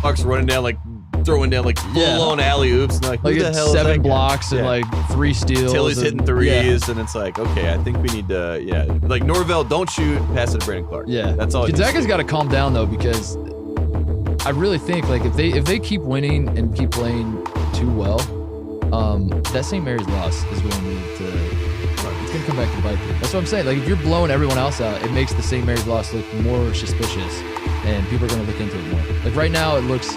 Bucks running down like throwing down like full-on alley-oops. And like who the hell 7 blocks and like 3 steals. Till he's hitting threes, and it's like, okay, I think we need to, like Norvell, don't shoot, pass it to Brandon Clark. Yeah, that's all. Gonzaga's got to calm down though, because I really think like if they keep winning and keep playing too well, that St. Mary's loss is going to it's gonna come back to bite them. That's what I'm saying. Like if you're blowing everyone else out, it makes the St. Mary's loss look more suspicious, and people are gonna look into it more. Like right now, it looks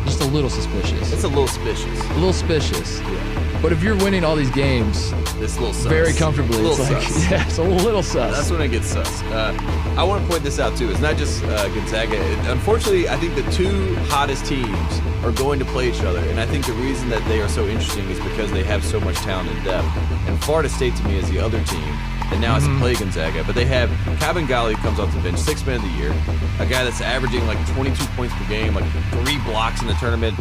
just a little suspicious. It's a little suspicious. A little suspicious. Yeah. But if you're winning all these games, it's a little sus. Very comfortably, it's like, yeah, it's a little sus. That's when it gets sus. I want to point this out too. It's not just Gonzaga. Unfortunately, I think the 2 hottest teams are going to play each other, and I think the reason that they are so interesting is because they have so much talent and depth. And Florida State to me is the other team that now has to play Gonzaga, but they have Calvin Gali comes off the bench, 6th man of the year, a guy that's averaging like 22 points per game, like 3 blocks in the tournament.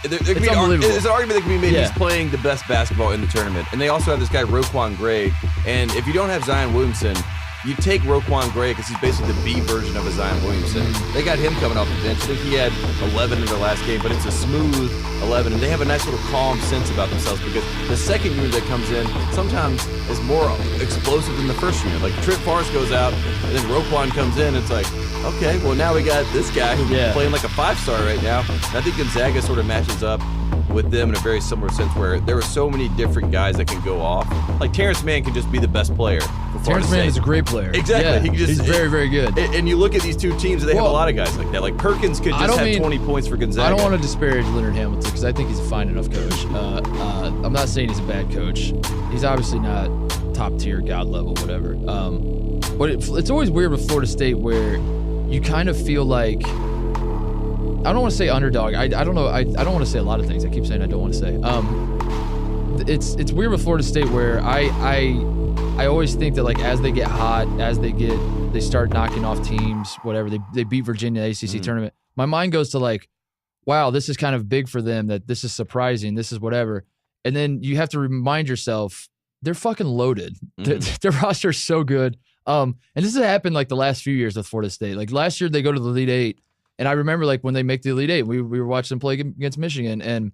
There's an argument that can be made. He's playing the best basketball in the tournament. And they also have this guy Roquan Gray, and if you don't have Zion Williamson, you take Roquan Gray because he's basically the B version of a Zion Williamson. They got him coming off the bench. I think he had 11 in their last game, but it's a smooth 11, and they have a nice little calm sense about themselves because the second unit that comes in sometimes is more explosive than the first unit. Like Trent Forrest goes out, and then Roquan comes in. It's like, okay, well now we got this guy who's playing like a 5-star right now. And I think Gonzaga sort of matches up with them in a very similar sense where there are so many different guys that can go off. Like Terrence Mann can just be the best player. Terrence Mann is a great player. Exactly. Yeah, he can just, he's very, very good. And you look at these 2 teams, and they have a lot of guys like that. Like Perkins could just have 20 points for Gonzaga. I don't want to disparage Leonard Hamilton because I think he's a fine enough coach. I'm not saying he's a bad coach. He's obviously not top tier, God level, whatever. But it's always weird with Florida State where you kind of feel like, I don't want to say underdog. I don't know. I don't want to say a lot of things. I keep saying I don't want to say. It's weird with Florida State where I always think that like as they get hot, as they start knocking off teams, whatever, they beat Virginia in the ACC tournament. My mind goes to like, wow, this is kind of big for them, that this is surprising, this is whatever. And then you have to remind yourself, they're fucking loaded. Their roster is so good. And this has happened like the last few years with Florida State. Like last year they go to the Elite Eight. And I remember like when they make the Elite Eight, we were watching them play against Michigan, and